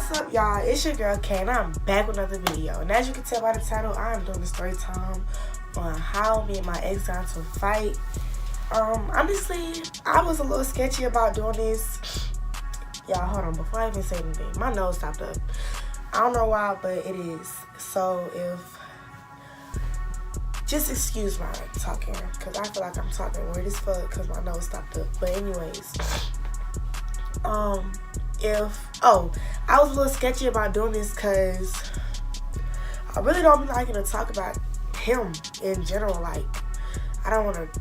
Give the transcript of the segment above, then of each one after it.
What's up, y'all? It's your girl Kay, and I'm back with another video. And as you can tell by the title, I'm doing the story time on how me and my ex got into a fight. Honestly, I was a little sketchy about doing this. Y'all, hold on, before I even say anything, my nose stopped up. I don't know why, but it is. So just excuse my talking, because I feel like I'm talking weird as fuck because my nose stopped up. But anyways, I was a little sketchy about doing this because I really don't be liking to talk about him in general. Like, I don't want to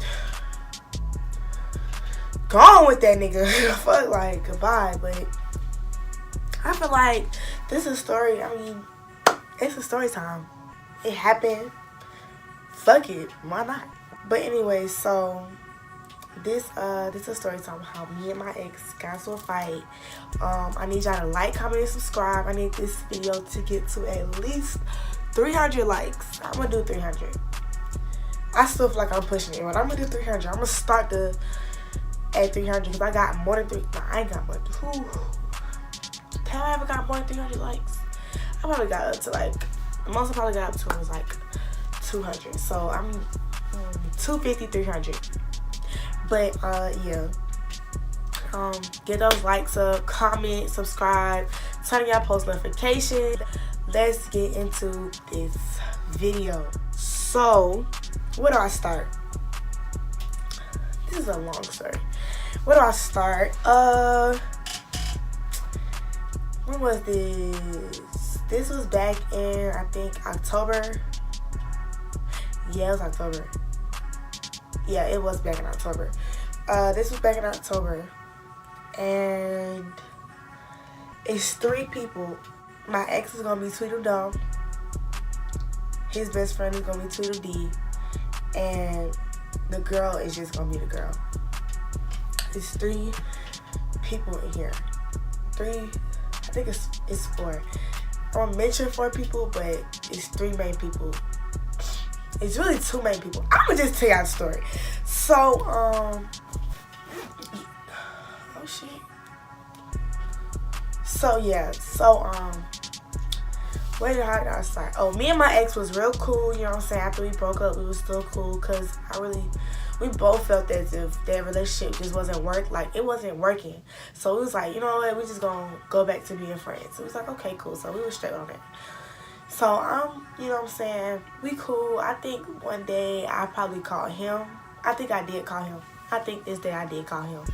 go on with that nigga. Fuck, like, goodbye. But I feel like this is a story. I mean, it's a story time. It happened. Fuck it. Why not? But anyway, so this is a story time how me and my ex got into a fight. I need y'all to like, comment, and subscribe. I need this video to get to at least 300 likes. I'm gonna do 300. I still feel like I'm pushing it, but I'm gonna do 300. I'm gonna start at 300 because I got more than 3. Nah, I ain't got more than 2. Have I ever got more than 300 likes? I probably got up to like, the most I probably got up to was like 200. So I'm 250, 300. But yeah, get those likes up, comment, subscribe, turn on y'all post notifications. Let's get into this video. So, where do I start? This is a long story. Where do I start? When was this? This was back in, I think, October. Yeah, it was October. Yeah, it was back in October. This was back in October. And it's 3 people. My ex is going to be Tweedledum. His best friend is going to be Tweedledee. And the girl is just going to be the girl. It's 3 people in here. 3, I think it's 4. I don't mention 4 people, but it's 3 main people. It's really 2 main people. I'm gonna just tell y'all the story. So, oh shit. So yeah, how did I start? Oh, me and my ex was real cool, you know what I'm saying? After we broke up, we was still cool because we both felt as if that relationship just wasn't it wasn't working. So it was like, you know what, we just gonna go back to being friends. So it was like, okay, cool. So we were straight on that. So, you know what I'm saying, we cool. I think one day I probably called him. I think I did call him. I think this day I did call him.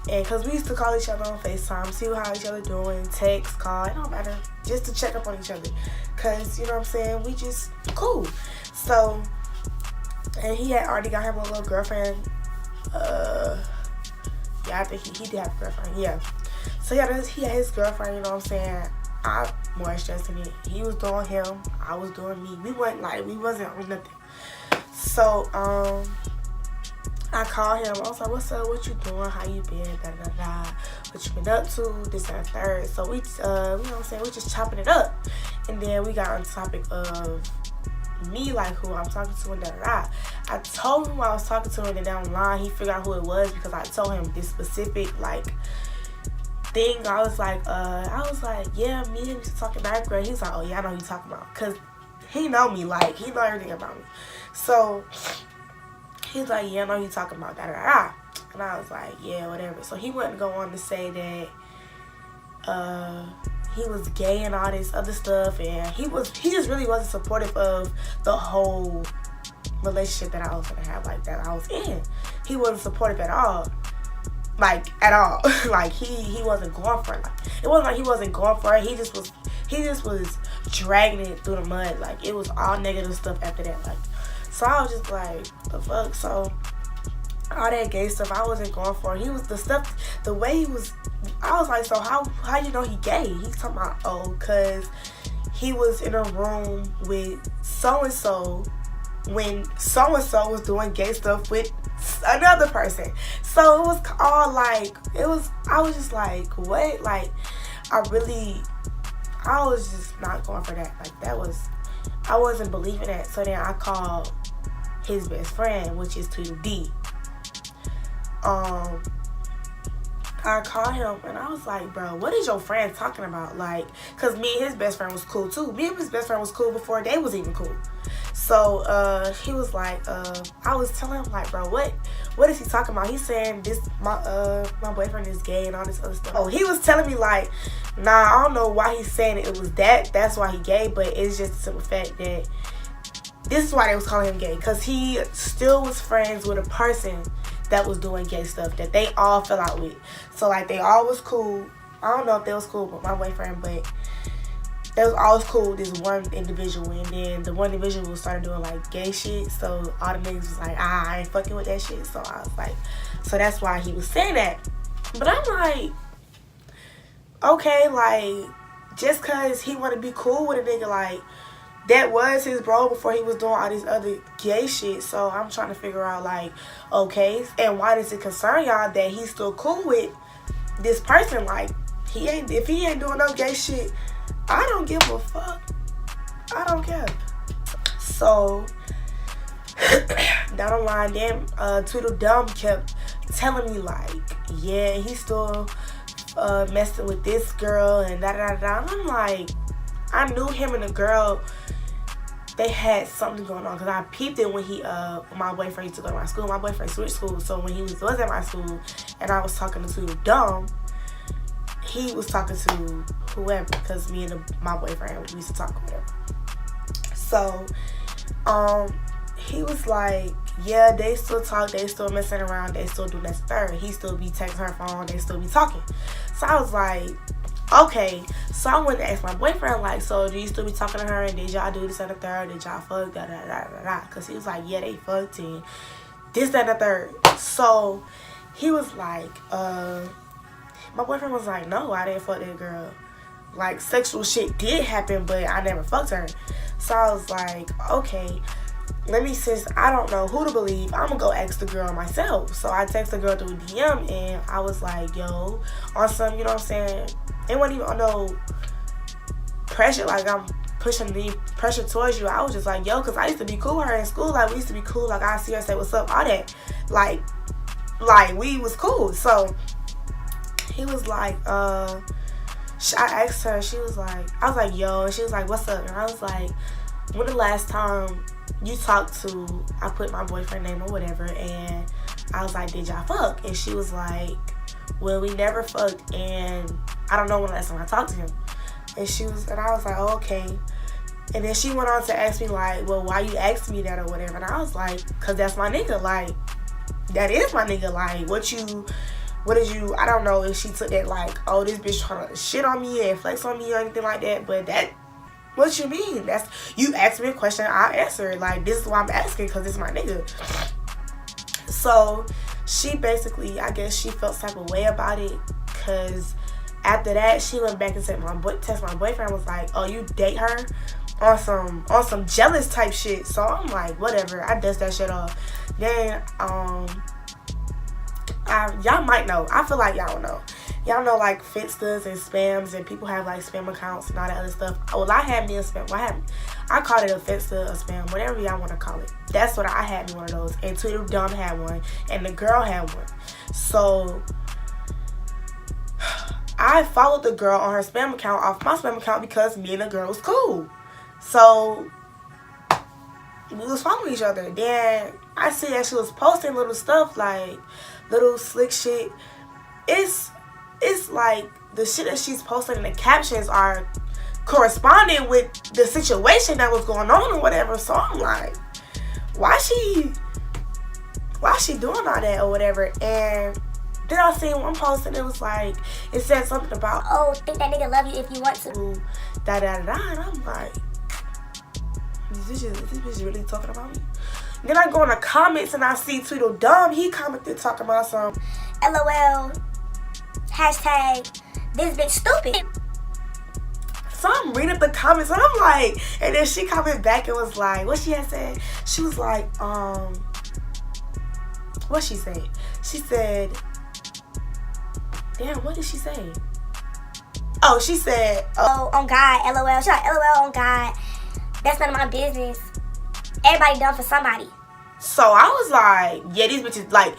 And because we used to call each other on FaceTime, see how each other doing, text, call, it don't matter. Just to check up on each other. Because, you know what I'm saying, we just cool. So, and he had already got him a little girlfriend. Yeah, I think he did have a girlfriend, yeah. So, yeah, he had his girlfriend, you know what I'm saying. I more stressing it. He was doing him. I was doing me. We wasn't on nothing. So, I called him. I was like, what's up? What you doing? How you been? Da da da. What you been up to? This and third. So we, you know what I'm saying? We just chopping it up. And then we got on the topic of me, like who I'm talking to and da da da. I told him I was talking to him, and down the line he figured out who it was because I told him this specific thing. I was like, yeah, me and him used to talk in 9th grade. He's like, oh yeah, I know who you talking about, cause he know me, like he know everything about me. So he's like, yeah, I know who you talking about, da da da. And I was like, yeah, whatever. So he wouldn't go on to say that he was gay and all this other stuff, and he just really wasn't supportive of the whole relationship that I was gonna have, like that I was in. He wasn't supportive at all. Like, at all. Like, he wasn't going for it. Like, it wasn't like he wasn't going for it. He just was dragging it through the mud. Like, it was all negative stuff after that. Like, so I was just like, the fuck? So, all that gay stuff, I wasn't going for it. He was, the way he was, I was like, so how you know he gay? He's talking about, oh, because he was in a room with so-and-so when so-and-so was doing gay stuff with another person. So it was all like, I was just like, what? Like, I was just not going for that. Like, I wasn't believing that. So then I called his best friend, which is Tweedledee. I called him and I was like, bro, what is your friend talking about? Like, because me and his best friend was cool too. Me and his best friend was cool before they was even cool. So he was like, I was telling him like, bro, what is he talking about? He's saying this, my boyfriend is gay and all this other stuff. Oh, he was telling me like, nah, I don't know why he's saying it was that's why he gay, but it's just the simple fact that this is why they was calling him gay, because he still was friends with a person that was doing gay stuff that they all fell out with. So like they all was cool. I don't know if they was cool with my boyfriend, but they was always cool with this one individual, and then the one individual started doing like gay shit, so all the niggas was like, I ain't fucking with that shit. So I was like, so that's why he was saying that. But I'm like, okay, like, just cause he wanna be cool with a nigga, like, that was his bro before he was doing all this other gay shit. So I'm trying to figure out like, okay, and why does it concern y'all that he's still cool with this person? Like, if he ain't doing no gay shit, I don't give a fuck. I don't care. So down the line, then Tweedledum kept telling me like, yeah, he's still messing with this girl and da da da. And I'm like, I knew him and the girl, they had something going on, because I peeped it when my boyfriend used to go to my school. My boyfriend switched schools, so when he was at my school and I was talking to Dumb, he was talking to whoever, because me and my boyfriend, we used to talk or whatever. So he was like, yeah, they still talk, they still messing around, they still do this third. He still be texting her phone, they still be talking. So I was like, okay. So I went to ask my boyfriend, like, so do you still be talking to her, and did y'all do this and the third? Did y'all fuck? Da da da da da. Because he was like, yeah, they fucked and this, that, and the third. So he was like, my boyfriend was like, no, I didn't fuck that girl. Like, sexual shit did happen, but I never fucked her. So I was like, okay, since I don't know who to believe, I'm gonna go ask the girl myself. So I texted the girl through DM, and I was like, yo, on some, you know what I'm saying? It wasn't even on no pressure, like I'm pushing the pressure towards you. I was just like, yo, because I used to be cool with her in school. Like, we used to be cool. Like, I see her say, what's up, all that. Like we was cool. So he was like, I asked her, she was like, I was like, yo, and she was like, what's up? And I was like, when the last time you talked to, I put my boyfriend name or whatever, and I was like, did y'all fuck? And she was like, well, we never fucked, and I don't know when the last time I talked to him. And I was like, oh, okay. And then she went on to ask me like, well, why you asked me that or whatever? And I was like, cause that's my nigga. Like, that is my nigga. Like, what did you, I don't know if she took that like, oh, this bitch trying to shit on me and flex on me or anything like that. But what you mean? You asked me a question, I answered. Like, this is why I'm asking, cause it's my nigga. So she basically, I guess she felt type of way about it, cause after that she went back and text my boyfriend, was like, oh, you date her on some jealous type shit. So I'm like, whatever, I dust that shit off. Then y'all might know, I feel like y'all know. Y'all know like Finstas and spams, and people have like spam accounts and all that other stuff. Well, I had me a spam. I called it a Finsta, a spam, whatever y'all want to call it. That's what I had me one of those. And Tweedledum had one, and the girl had one. So I followed the girl on her spam account off my spam account because me and the girl was cool. So we was following each other. Then I see that she was posting little stuff, like little slick shit. It's like the shit that she's posting in the captions are corresponding with the situation that was going on or whatever. So I'm like, why she doing all that or whatever? And then I seen one post and it was like, it said something about, oh, think that nigga love you if you want to. Da da da da. And I'm like, is this bitch really talking about me? Then I go in the comments and I see Tweedledum. He commented talking about some LOL, hashtag, this bitch stupid. So I'm reading the comments and I'm like, and then she commented back and was like, what she had said? She was like, what she said? She said, damn, what did she say? Oh, she said, oh, on God, LOL. She's like, LOL on God. That's none of my business. Everybody done for somebody. So I was like, yeah, these bitches, like,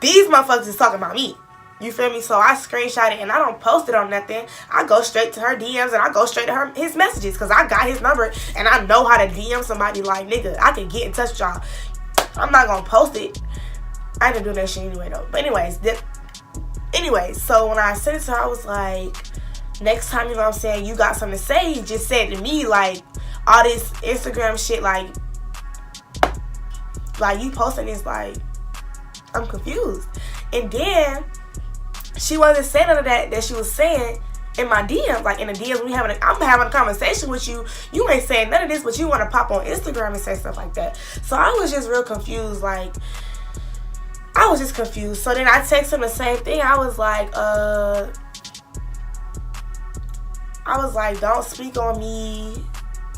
these motherfuckers is talking about me. You feel me? So I screenshot it and I don't post it on nothing. I go straight to her DMs and I go straight to his messages because I got his number and I know how to DM somebody. Like, nigga, I can get in touch with y'all. I'm not gonna post it. I didn't do that shit anyway though. But anyways, so when I sent it to her, I was like, next time, you know what I'm saying, you got something to say, just say it to me. Like, all this Instagram shit, like you posting this, like, I'm confused. And then she wasn't saying none of that she was saying in my DMs. Like, in the DMs, I'm having a conversation with you. You ain't saying none of this, but you want to pop on Instagram and say stuff like that. So I was just real confused. Like, I was just confused. So then I texted him the same thing. I was like, don't speak on me.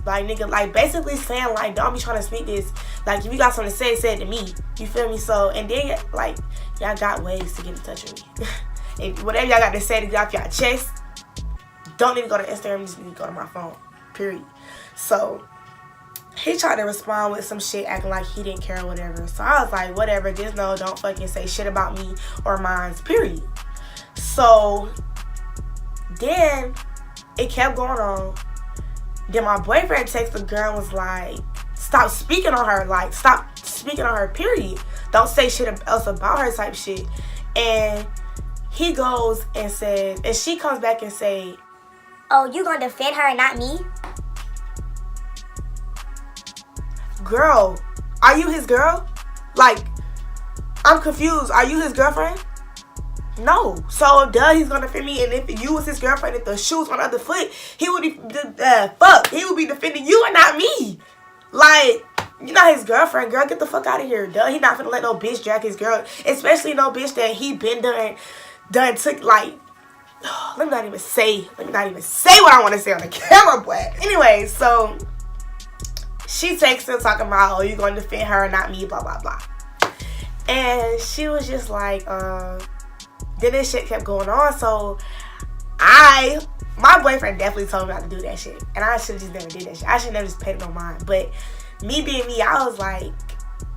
Like, nigga, like, basically saying, like, don't be trying to speak this. Like, if you got something to say it to me. You feel me? So, and then, like, y'all got ways to get in touch with me. And whatever y'all got to say to get off y'all chest, don't need to go to Instagram, just need to go to my phone. Period. So, he tried to respond with some shit acting like he didn't care or whatever. So, I was like, whatever, just know, don't fucking say shit about me or mine, period. So, then it kept going on. Then my boyfriend texted the girl and was like, stop speaking on her. Like, stop speaking on her, period. Don't say shit else about her type shit. And he goes and says, and she comes back and say, oh, you gonna defend her and not me? Girl, are you his girl? Like, I'm confused. Are you his girlfriend? No. So, he's gonna defend me. And if you was his girlfriend, if the shoe was on the other foot, he would be, he would be defending you and not me. Like, you're not his girlfriend, girl. Get the fuck out of here. He not finna let no bitch drag his girl. Especially no bitch that he been done took, like, let me not even say what I want to say on the camera, boy. Anyway, so she texts him talking about, oh, you gonna defend her and not me, blah, blah, blah. And she was just like, then this shit kept going on. So my boyfriend definitely told me not to do that shit. And I should have just never did that shit. I should never just paid no mind. But me being me, I was like,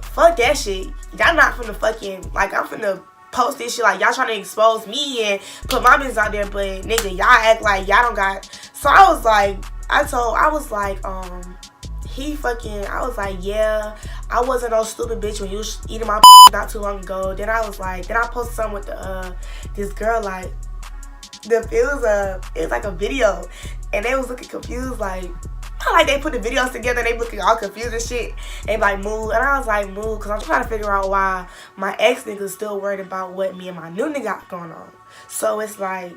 fuck that shit. Y'all not finna fucking, like, I'm finna post this shit. Like, y'all trying to expose me and put my business out there. But, nigga, y'all act like y'all don't got. So I was like, I was like, yeah, I wasn't no stupid bitch when you was eating my not too long ago. Then I posted something with this girl, like, it was like a video, and they was looking confused, like they put the videos together, they looking all confused and shit. They like, move, and I was like, move, because I'm trying to figure out why my ex nigga's still worried about what me and my new nigga got going on. So it's like,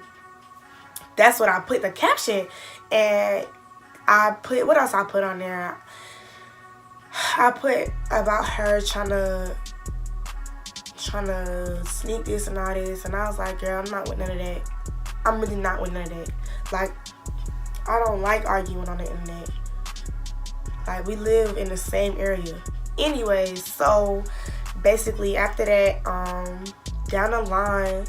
that's what I put the caption, and I put, what else I put on there? I put about her trying to sneak this and all this, and I was like, girl, I'm not with none of that. I'm really not with none of that. Like, I don't like arguing on the internet. Like, we live in the same area. Anyways, so basically after that, down the line,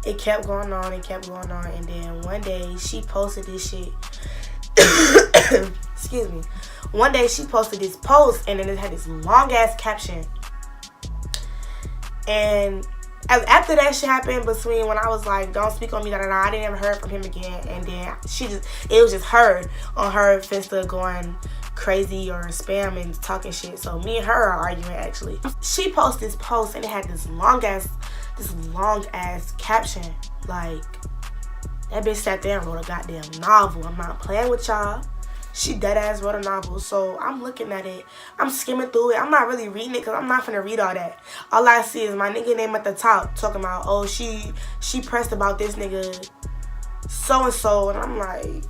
it kept going on, and then one day she posted this shit. Excuse me. One day she posted this post, and then it had this long ass caption. And after that shit happened, between when I was like, don't speak on me, I didn't ever hear from him again. And then it was just her on her Finsta going crazy or spam and talking shit. So me and her are arguing, actually. She posted this post, and it had this long ass caption. Like, that bitch sat there and wrote a goddamn novel. I'm not playing with y'all. She dead ass wrote a novel. So I'm looking at it. I'm skimming through it. I'm not really reading it because I'm not finna read all that. All I see is my nigga name at the top talking about, oh, she pressed about this nigga so-and-so. And I'm like,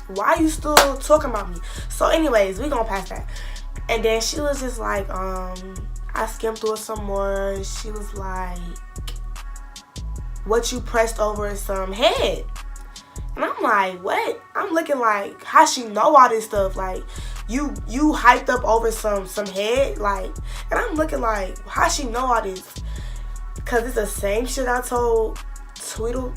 why you still talking about me? So anyways, we gonna pass that. And then she was just like, I skimmed through it some more. She was like, what you pressed over is some head. And I'm like, what? I'm looking like, how she know all this stuff? Like, you hyped up over some head? Like, and I'm looking like, how she know all this? Because it's the same shit I told Tweedledum.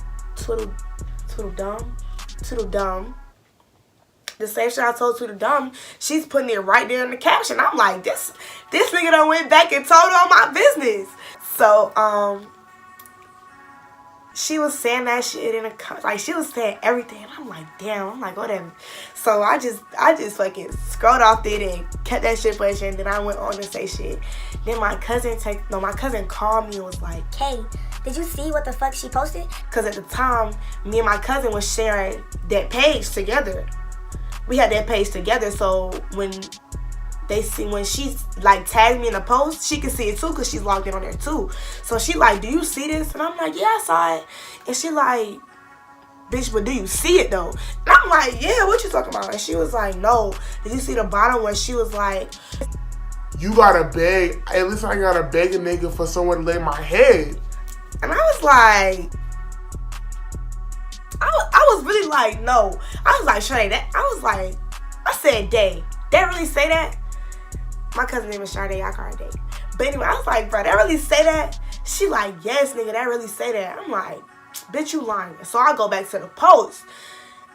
the same shit I told to the dumb, she's putting it right there in the caption. I'm like, this nigga done went back and told all my business. So, she was saying that shit in the, like, she was saying everything. And I'm like, damn. I'm like, whatever. So I just fucking scrolled off it and kept that shit pushing. And then I went on to say shit. Then my cousin called me and was like, Hey, did you see what the fuck she posted? Because at the time, me and my cousin was sharing that page together. We had that page together, so when she like tagged me in a post, she could see it too because she's logged in on there too. So she like, do you see this? And I'm like, yeah, I saw it. And she like, bitch, but do you see it though? And I'm like, yeah, what you talking about? And she was like, no. Did you see the bottom where she was like, you gotta beg, at least I gotta beg a nigga for someone to lay my head. And I was like, I was really like, no. I was like, Sade, I said, Day. That really say that? My cousin name is Sade, I call her Day. But anyway, I was like, bro, that really say that? She like, yes, nigga, that really say that. I'm like, bitch, you lying. So I go back to the post.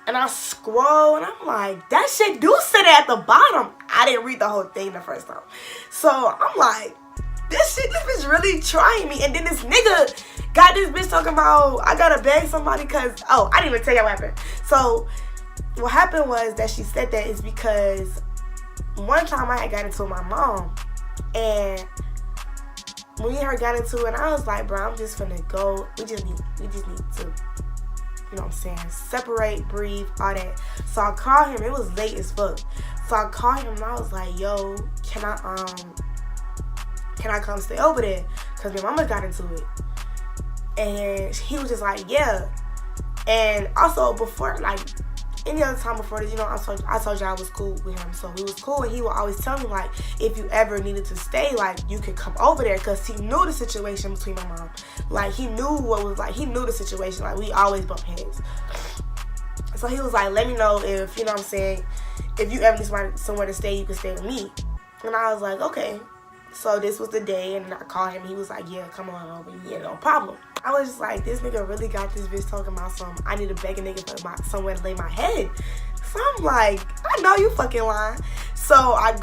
And I scroll, and I'm like, that shit do say that at the bottom. I didn't read the whole thing the first time. So I'm like, this bitch really trying me. And then this nigga got this bitch talking about, I gotta beg somebody because, I didn't even tell you what happened. So what happened was that she said that is because one time I had got into my mom. And me and her got into it, and I was like, bro, I'm just finna go. We just need to, you know what I'm saying, separate, breathe, all that. So I called him. It was late as fuck. So I called him and I was like, yo, can I come stay over there? Cause my mama got into it. And he was just like, yeah. And also before, like, any other time before this, you know, I told you I was cool with him. So we was cool, and he would always tell me, like, if you ever needed to stay, like, you could come over there, because he knew the situation between my mom. Like, he knew what was, like, he knew the situation. Like, we always bump heads. So he was like, let me know if, you know what I'm saying, if you ever need somewhere to stay, you can stay with me. And I was like, okay. So this was the day, and I called him. He was like, yeah, come on over. Yeah, no problem. I was just like, this nigga really got this bitch talking about something. I need to beg a nigga for somewhere to lay my head. So I'm like, I know you fucking lying. So I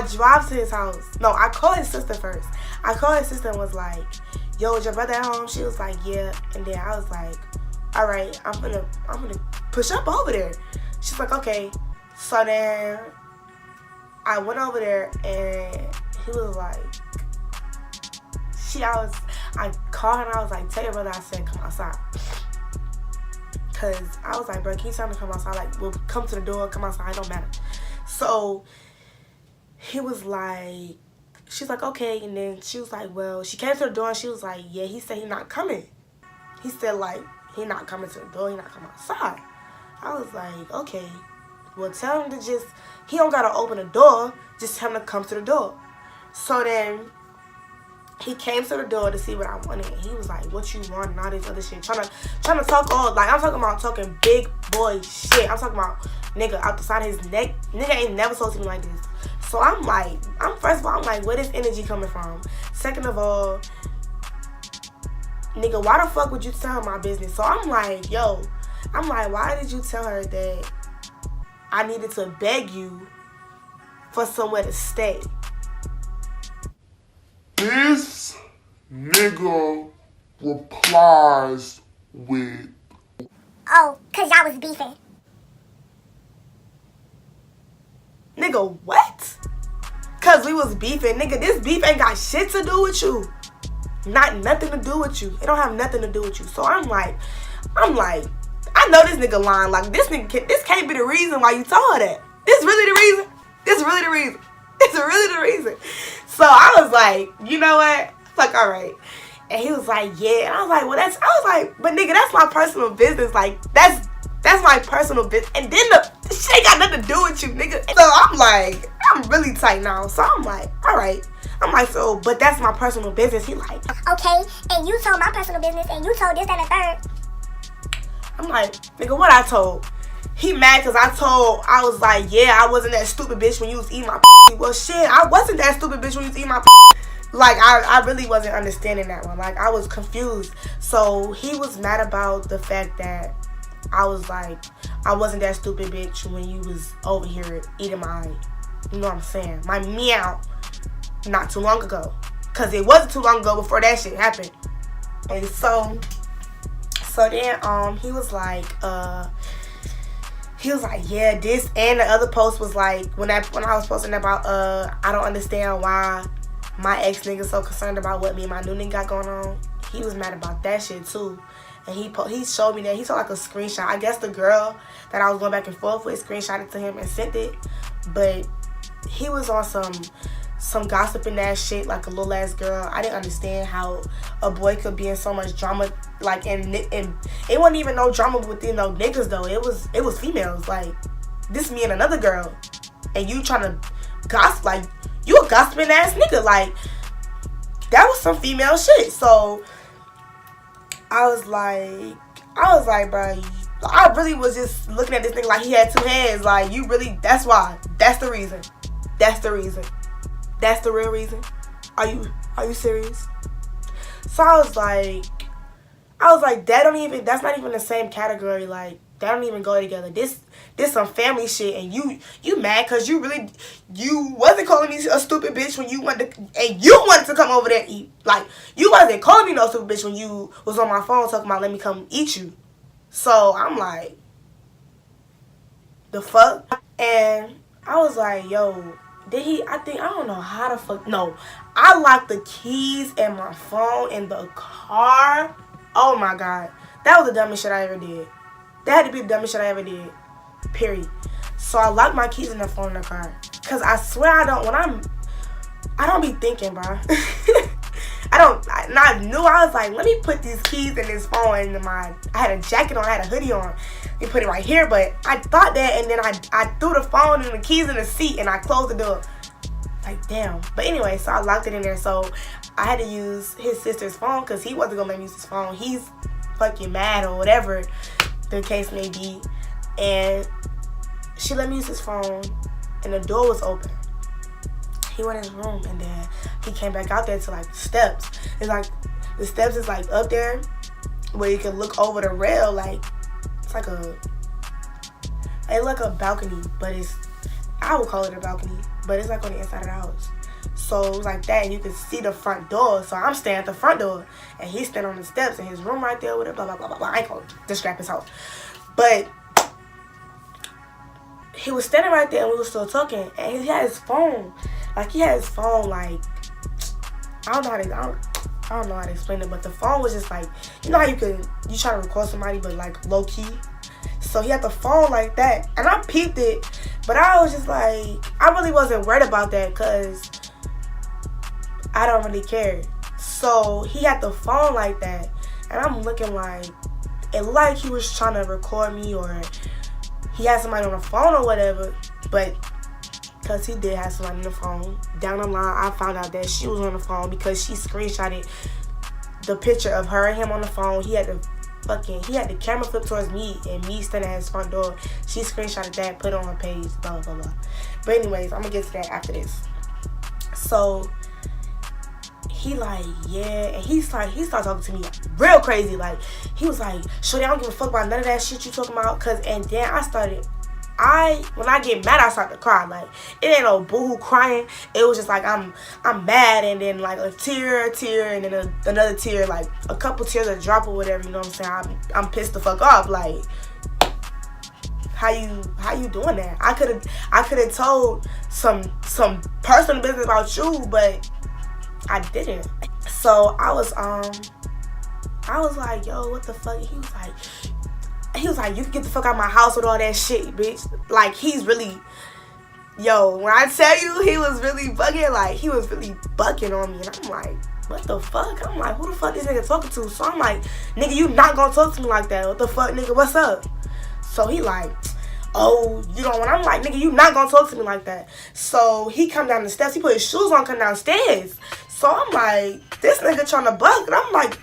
drive to his house. No, I called his sister first. I called his sister and was like, yo, is your brother at home? She was like, yeah. And then I was like, all right, I'm gonna push up over there. She's like, okay. So then I went over there, and he was like, I called her and I was like, tell your brother I said come outside. Cause I was like, bro, can you tell me to come outside? Like, we'll come to the door, come outside, it don't matter. So he was like, she's like, okay. And then she was like, well, she came to the door and she was like, yeah, he said he not coming. He said, like, he not coming to the door, he not coming outside. I was like, okay, well, tell him to just, he don't gotta open the door, just tell him to come to the door. So then he came to the door to see what I wanted, and he was like, what you want, and all this other shit. Trying to talk all, like, I'm talking big boy shit. I'm talking about nigga out the side of his neck. Nigga ain't never talked to me like this. So I'm like, first of all, I'm like, where this energy coming from? Second of all, nigga, why the fuck would you tell her my business? So I'm like, why did you tell her that I needed to beg you for somewhere to stay? This nigga replies with, Oh, cause y'all was beefing. Nigga, what? Cause we was beefing. Nigga, this beef ain't got shit to do with you. Nothing to do with you. It don't have nothing to do with you. So I'm like, I know this nigga lying. Like, this can't be the reason why you told her that. This really the reason? This really the reason? It's really the reason. So I was like, you know what? Fuck, all right. And he was like, yeah. And I was like, well, I was like, but nigga, that's my personal business. Like, that's my personal business. And then the shit ain't got nothing to do with you, nigga. So I'm like, I'm really tight now. So I'm like, all right. I'm like, so, but that's my personal business. He like, Okay, and you told my personal business, and you told this, that, and the third. I'm like, nigga, what I told? He mad because I was like, yeah, I wasn't that stupid bitch when you was eating my Well, shit, I wasn't that stupid bitch when you was eating my Like, I really wasn't understanding that one. Like, I was confused. So he was mad about the fact that I was like, I wasn't that stupid bitch when you was over here eating my, you know what I'm saying, my meow not too long ago. Because it wasn't too long ago before that shit happened. And so then he was like, yeah, this and the other post was like, when I was posting about, I don't understand why my ex nigga so concerned about what me and my new nigga got going on. He was mad about that shit too. And he showed me that. He saw like a screenshot. I guess the girl that I was going back and forth with screenshot it to him and sent it. But he was on some gossiping ass shit, like a little ass girl. I didn't understand how a boy could be in so much drama, like, and it wasn't even no drama within no niggas though. It was females. Like, this me and another girl, and you trying to gossip, like, you a gossiping ass nigga. Like, that was some female shit. So I was like, bro, I really was just looking at this nigga like he had two hands. Like, you really, that's why. That's the reason. That's the reason. That's the real reason. Are you serious? So I was like, that's not even the same category. Like, that don't even go together. This some family shit, and you mad because you wasn't calling me a stupid bitch when you wanted to come over there and eat. Like, you wasn't calling me no stupid bitch when you was on my phone talking about let me come eat you. So I'm like, the fuck? And I was like, yo, I don't know how the fuck. No, I locked the keys and my phone in the car. Oh my God. That was the dumbest shit I ever did. That had to be the dumbest shit I ever did. Period. So I locked my keys in the phone in the car. Cause I swear I don't be thinking, bro. I knew. I was like, let me put these keys in this phone in I had a jacket on, I had a hoodie on. Let me put it right here. But I thought that, and then I threw the phone and the keys in the seat and I closed the door. Like, damn. But anyway, so I locked it in there. So I had to use his sister's phone because he wasn't gonna let me use his phone. He's fucking mad or whatever the case may be. And she let me use his phone and the door was open. He went in his room and then he came back out there to like the steps. It's like the steps is like up there where you can look over the rail. Like, it's like a balcony, but I would call it a balcony, but it's like on the inside of the house. So it was like that, and you could see the front door. So I'm standing at the front door, and he's standing on the steps in his room right there with it, blah, blah, blah, blah, blah. I ain't gonna describe his house. But he was standing right there, and we were still talking, and he had his phone. Like, I don't know how to explain it, but the phone was just like, you know how you try to record somebody, but like low key. So he had the phone like that, and I peeped it, but I was just like, I really wasn't worried about that because I don't really care. So he had the phone like that, and I'm looking like, it looked like he was trying to record me or he had somebody on the phone or whatever, but because he did have somebody on the phone, down the line I found out that she was on the phone because she screenshotted the picture of her and him on the phone. He had the camera flipped towards me and me standing at his front door. She screenshotted that, put it on her page, blah, blah, blah. But anyways, I'm going to get to that after this. So, he like, yeah, and he started talking to me real crazy. Like, he was like, shorty, I don't give a fuck about none of that shit you talking about. And then when I get mad, I start to cry. Like, it ain't no boohoo crying. It was just like, I'm mad, and then like a tear, and then another tear, like a couple tears a drop or whatever, you know what I'm saying? I'm pissed the fuck off. Like, how you doing that? I could have told some personal business about you, but I didn't. So I was like, yo, what the fuck? He was like, you can get the fuck out of my house with all that shit, bitch. Like, he's really, yo, when I tell you he was really bugging, like, he was really bugging on me. And I'm like, what the fuck? I'm like, who the fuck this nigga talking to? So I'm like, nigga, you not gonna talk to me like that. What the fuck, nigga, what's up? So he like, oh, you don't want, I'm like, nigga, you not gonna talk to me like that. So he come down the steps, he put his shoes on, come downstairs. So I'm like, this nigga trying to bug. And I'm like,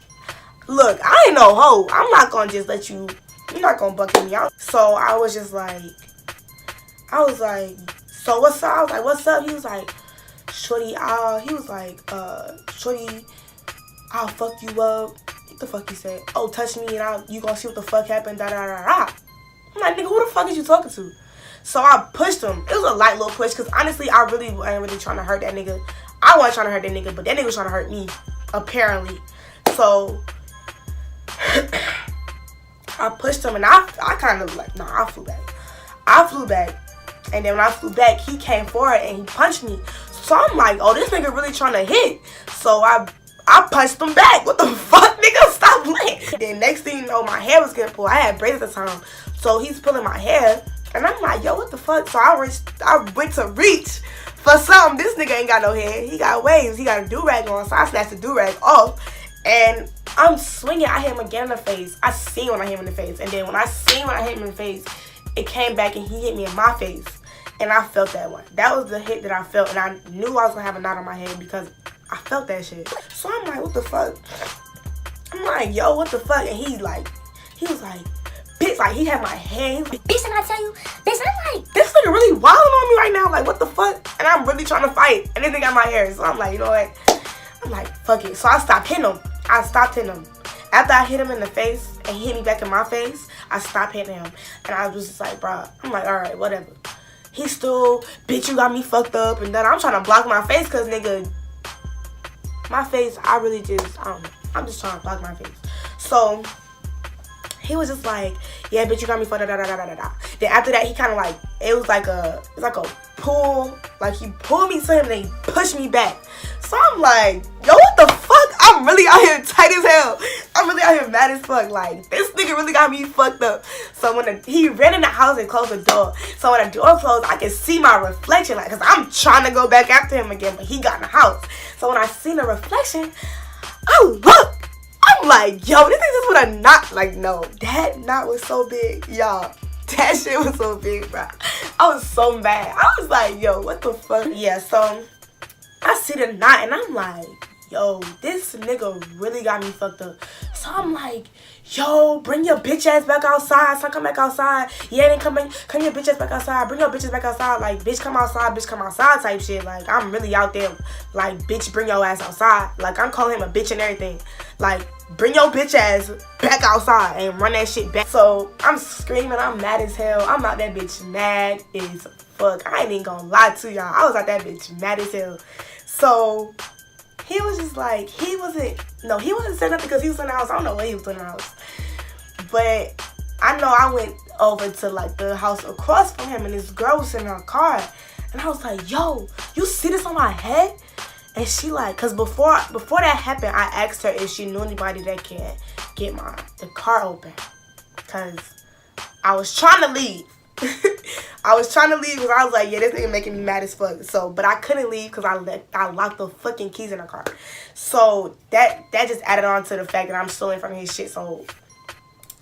look, I ain't no hoe. I'm not gonna just let you, you're not gonna bucket me out. So I was like, so what's up? I was like, what's up? He was like, shorty, shorty, I'll fuck you up. the fuck he said? Oh, touch me and you gonna see what the fuck happened, da da da da. I'm like, nigga, who the fuck is you talking to? So I pushed him. It was a light little push, because honestly, I ain't really trying to hurt that nigga. I wasn't trying to hurt that nigga, but that nigga was trying to hurt me, apparently. So I pushed him, and I kind of like, I flew back. And then when I flew back, he came forward and he punched me. So I'm like, oh, this nigga really trying to hit. So I punched him back. What the fuck, nigga? Stop playing. Then next thing you know, my hair was getting pulled. I had braids at the time. So he's pulling my hair. And I'm like, yo, what the fuck? So I went to reach for something. This nigga ain't got no hair. He got waves. He got a do-rag on. So I snatched the do-rag off. And I'm swinging. I hit him again in the face. I seen when I hit him in the face. And then when I hit him in the face, it came back and he hit me in my face. And I felt that one. That was the hit that I felt. And I knew I was going to have a knot on my head because I felt that shit. So I'm like, what the fuck? I'm like, yo, what the fuck? And he was like, bitch, like, he had my hand. Like, Bitch, and I tell you, bitch, I'm like, this nigga really wilding on me right now. Like, what the fuck? And I'm really trying to fight. And this nigga got my hair. So I'm like, you know what? I'm like, fuck it. So I stopped hitting him. After I hit him in the face and he hit me back in my face, I stopped hitting him. And I was just like, bro, I'm like, all right, whatever. He still, bitch, you got me fucked up. And then I'm trying to block my face because, nigga, my face, I don't know. I'm just trying to block my face. So he was just like, yeah, bitch, you got me fucked up, da da da da da. Then after that, he kind of like, it was like a pull. Like, he pulled me to him and he pushed me back. So I'm like, yo, what the fuck? I'm really out here tight as hell. I'm really out here mad as fuck. Like, this nigga really got me fucked up. So when he ran in the house and closed the door. So when the door closed, I could see my reflection. Like, because I'm trying to go back after him again, but he got in the house. So when I seen the reflection, I look. I'm like, yo, this thing just with a knot. Like, no, that knot was so big, y'all. That shit was so big, bro. I was so mad. I was like, yo, what the fuck? Yeah, so I see the knot and I'm like, yo, this nigga really got me fucked up. So I'm like, yo, bring your bitch ass back outside. Son, come back outside. Yeah, then come your bitch ass back outside. Bring your bitches back outside. Like, bitch, come outside type shit. Like, I'm really out there. Like, bitch, bring your ass outside. Like, I'm calling him a bitch and everything. Like, bring your bitch ass back outside and run that shit back. So I'm screaming. I'm mad as hell. I'm out that bitch mad as fuck. I ain't even gonna lie to y'all. I was out that bitch mad as hell. So he was just like, he wasn't saying nothing because he was in the house. I don't know what he was doing in the house. But I know I went over to like the house across from him and this girl was in her car. And I was like, yo, you see this on my head? And she like, cause before that happened, I asked her if she knew anybody that can get the car open. Cause I was trying to leave. I was trying to leave because I was like, yeah, this nigga making me mad as fuck. So, but I couldn't leave because I locked the fucking keys in the car. So that just added on to the fact that I'm still in front of his shit. So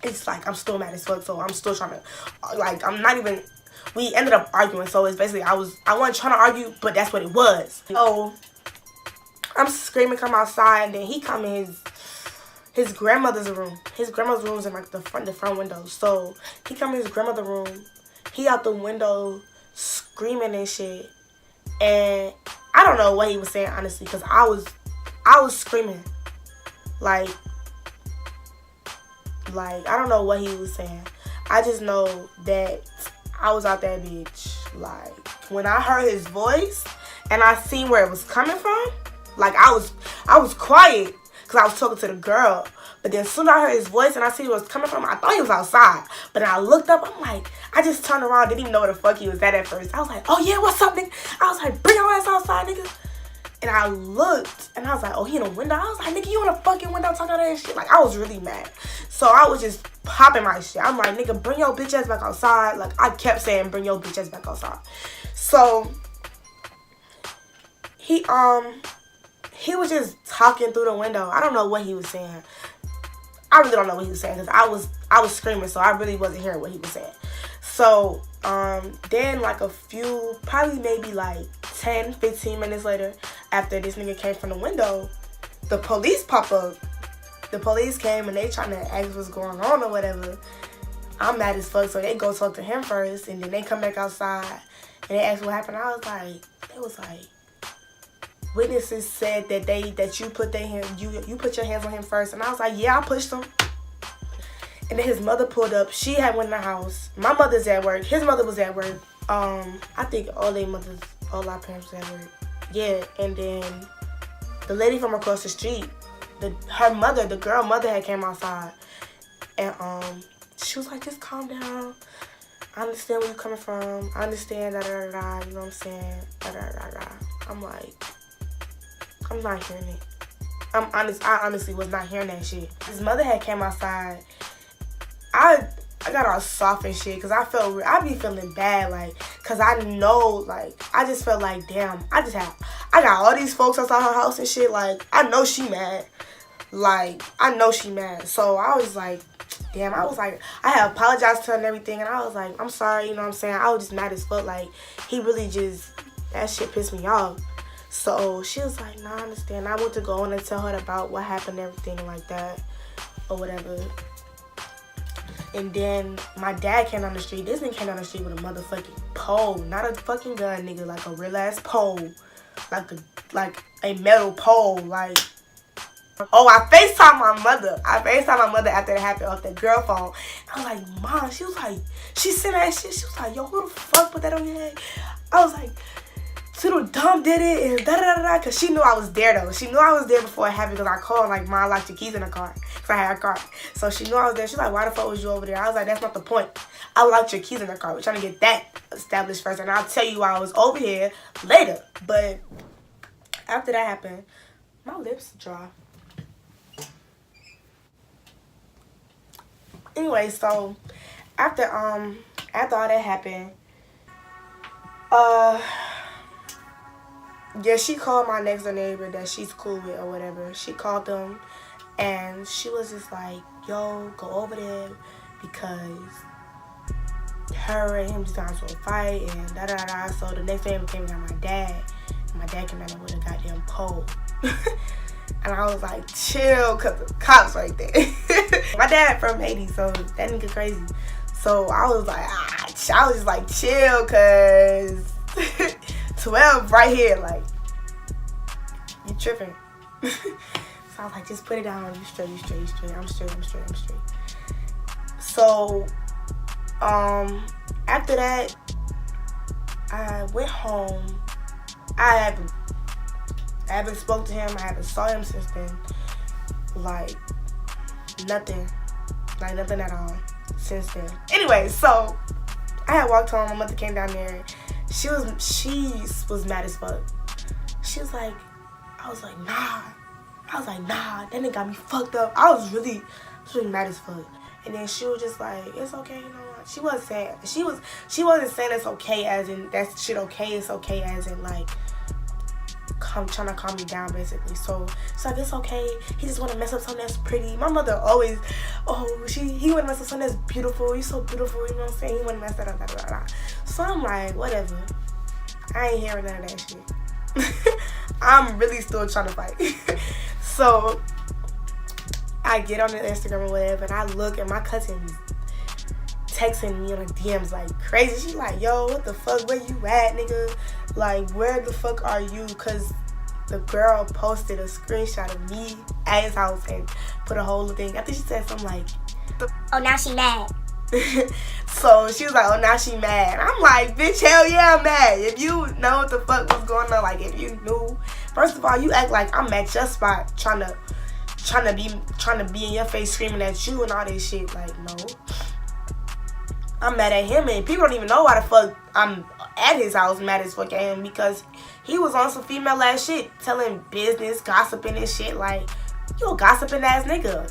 it's like I'm still mad as fuck. So I'm still trying to, like, I'm not even. We ended up arguing. So it's basically I wasn't trying to argue, but that's what it was. So I'm screaming, come outside, and then he come in his grandmother's room. His grandmother's room is in like the front window. So he come in his grandmother's room. He out the window screaming and shit. And I don't know what he was saying, honestly, because I was screaming. Like I don't know what he was saying. I just know that I was out that bitch. Like, when I heard his voice and I seen where it was coming from, like, I was quiet because I was talking to the girl. But then as soon as I heard his voice and I see where it was coming from, I thought he was outside. But then I looked up, I'm like, I just turned around, didn't even know where the fuck he was at first. I was like, oh yeah, what's up, nigga? I was like, bring your ass outside, nigga. And I looked, and I was like, oh, he in the window? I was like, nigga, you in the fucking window talking all that shit? Like, I was really mad. So I was just popping my shit. I'm like, nigga, bring your bitch ass back outside. Like, I kept saying, bring your bitch ass back outside. So he was just talking through the window. I don't know what he was saying. I really don't know what he was saying because I was screaming, so I really wasn't hearing what he was saying. So then like probably maybe like 10, 15 minutes later, after this nigga came from the window, the police pop up. The police came and they trying to ask what's going on or whatever. I'm mad as fuck, so they go talk to him first, and then they come back outside and they ask what happened. I was like, witnesses said that you put you put your hands on him first. And I was like, yeah, I pushed him. And then his mother pulled up. She had went in the house. My mother's at work. His mother was at work. I think all our parents was at work. Yeah, and then the lady from across the street, the girl mother had came outside. And she was like, just calm down. I understand where you're coming from. I understand, da-da-da-da, you know what I'm saying? Da-da-da-da. I'm like, I'm not hearing it. I honestly was not hearing that shit. His mother had came outside. I got all soft and shit because I be feeling bad, like, because I know, like, I just felt like, damn, I got all these folks outside her house and shit, like, I know she mad. Like, I know she mad. So I was like, damn, I had apologized to her and everything, and I was like, I'm sorry, you know what I'm saying? I was just mad as fuck, like, he really just, that shit pissed me off. So she was like, nah, I understand. I went to go in and tell her about what happened and everything like that, or whatever. And then my dad came down the street. This nigga came down the street with a motherfucking pole. Not a fucking gun, nigga. Like a real ass pole. Like a metal pole. Like, oh, I FaceTimed my mother. After it happened off that girl phone. I was like, Mom. She was like, she sent that shit. She was like, yo, who the fuck put that on your head? I was like, Little Dumb did it and da-da-da-da, because she knew I was there, though. She knew I was there before it happened, because I called, like, Mom, locked your keys in the car, because I had a car. So she knew I was there. She's like, why the fuck was you over there? I was like, that's not the point. I locked your keys in the car. We're trying to get that established first, and I'll tell you why I was over here later. But after that happened, my lips dry. Anyway, so after all that happened, yeah, she called my next door neighbor that she's cool with or whatever. She called them, and she was just like, yo, go over there, because her and him just got into a fight and da-da-da. So the next day, came down my dad, and my dad came down there with a goddamn pole. And I was like, chill, because the cops right there. My dad from Haiti, so that nigga crazy. So I was like, I was just like, chill, because 12 right here, like, you tripping. So I was like, just put it down. You straight. I'm straight. So, after that, I went home. I haven't spoke to him. I haven't saw him since then. Like, nothing at all since then. Anyway, so I had walked home. My mother came down there. She was mad as fuck. She was like, I was like, nah. That nigga got me fucked up. I was really mad as fuck. And then she was just like, it's okay, you know what? She wasn't saying it's okay as in that shit okay. It's okay as in like, trying to calm me down basically. So it's like, it's okay. He just want to mess up something that's pretty. My mother always, he want to mess up something that's beautiful. You're so beautiful, you know what I'm saying? He want to mess that up, blah, blah, blah. So I'm like, whatever. I ain't hearing none of that shit. I'm really still trying to fight. So I get on the Instagram or whatever, and I look, and my cousin's texting me on the DMs like crazy. She's like, yo, what the fuck? Where you at, nigga? Like, where the fuck are you? Because the girl posted a screenshot of me at his house and put a whole thing. I think she said something like, oh, now she mad. So she was like, oh, now she mad. I'm like, bitch, hell yeah, I'm mad. If you know what the fuck was going on, like, if you knew, first of all, you act like I'm at your spot trying to be in your face screaming at you and all this shit. Like, no. I'm mad at him, and people don't even know why the fuck I'm at his house mad as fuck at him, because he was on some female ass shit, telling business, gossiping and shit. Like, you a gossiping ass nigga.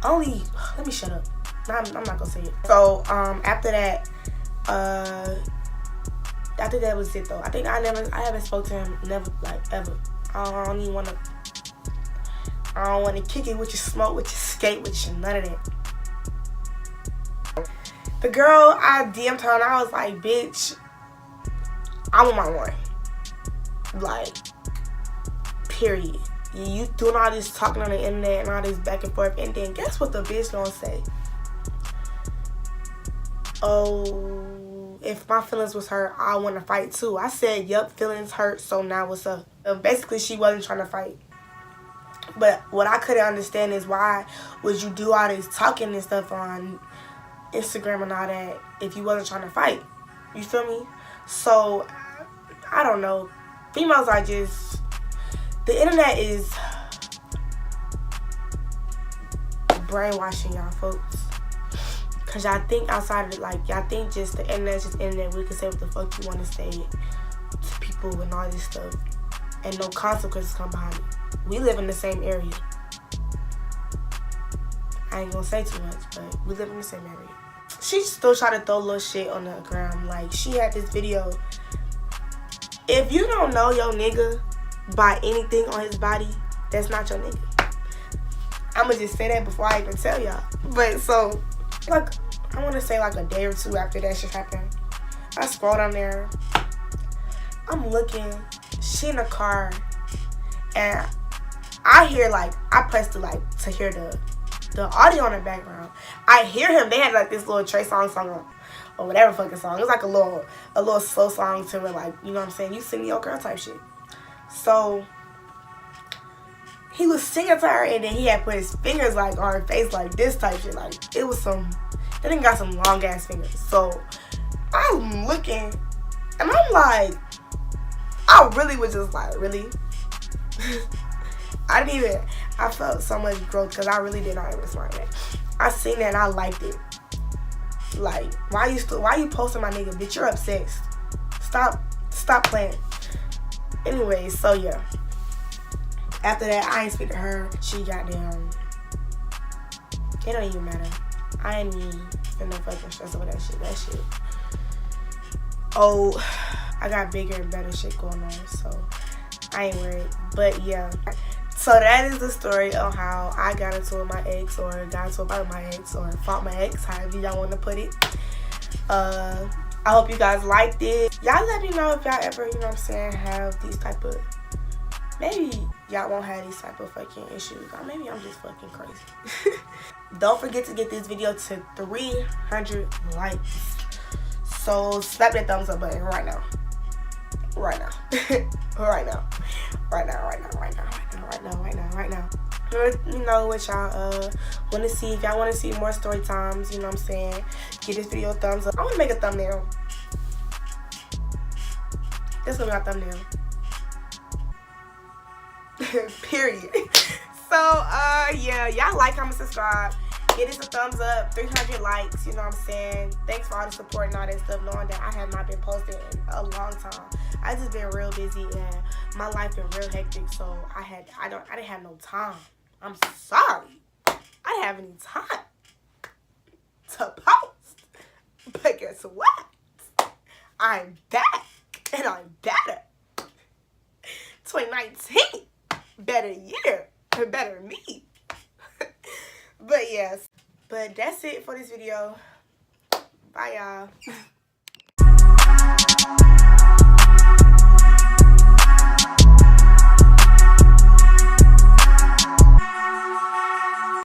Only, let me shut up. I'm not gonna say it. So, after that was it though. I think I haven't spoke to him, never, like, ever. I don't want to kick it with you, smoke with you, skate with you, none of that. The girl, I DM'd her and I was like, bitch, I want my one. Like, period. You doing all this talking on the internet and all this back and forth, and then guess what the bitch gonna say? Oh, if my feelings was hurt, I want to fight too. I said, yup, feelings hurt, so now what's up? Basically, she wasn't trying to fight. But what I couldn't understand is why would you do all this talking and stuff on Instagram and all that if you wasn't trying to fight? You feel me? So, I don't know. Females are just... The internet is brainwashing y'all folks. Because y'all think outside of it, like, y'all think just the internet's just internet. We can say what the fuck you want to say to people and all this stuff. And no consequences come behind it. We live in the same area. I ain't gonna say too much, but we live in the same area. She still try to throw little shit on the ground. Like, she had this video. If you don't know your nigga by anything on his body, that's not your nigga. I'ma just say that before I even tell y'all. But so, like, I want to say like a day or two after that shit happened, I scrolled on there. I'm looking. She in the car. And I hear, like, I pressed it, like, to hear the audio in the background. I hear him. They had, like, this little Trey song or whatever fucking song. It was, like, a little slow song to it, like, you know what I'm saying? You sing your girl type shit. So, he was singing to her, and then he had put his fingers, like, on her face, like, this type shit. Like, it was some, that nigga got some long-ass fingers. So, I'm looking, and I'm like, I really was just like, really? I felt so much growth because I really did not even smart that. I seen that and I liked it. Like, why you posting my nigga? Bitch, you're obsessed. Stop playing. Anyway, so yeah. After that, I ain't speak to her. She got down. It don't even matter. I ain't even finna fucking stress over that shit. That shit. Oh, I got bigger and better shit going on, so I ain't worried. But yeah. So that is the story of how I got into it with my ex, or got into it with my ex, or fought my ex, however y'all want to put it. I hope you guys liked it. Y'all let me know if y'all ever, you know what I'm saying, have these type of, maybe y'all won't have these type of fucking issues. Or maybe I'm just fucking crazy. Don't forget to get this video to 300 likes. So slap that thumbs up button right now. Right now. Right now. Right now, right now, right now, right now, right now, right now, right now. Let me know what y'all want to see. If y'all want to see more story times, you know what I'm saying, give this video a thumbs up. I want to make a thumbnail. This will be my thumbnail. Period. So, yeah, y'all like, comment, subscribe. Give this a thumbs up, 300 likes, you know what I'm saying? Thanks for all the support and all that stuff, knowing that I have not been posting in a long time. I just been real busy and my life been real hectic, so I didn't have no time. I'm sorry. I didn't have any time to post. But guess what? I'm back and I'm better. 2019, better year, better me. But yes, but that's it for this video. Bye, y'all.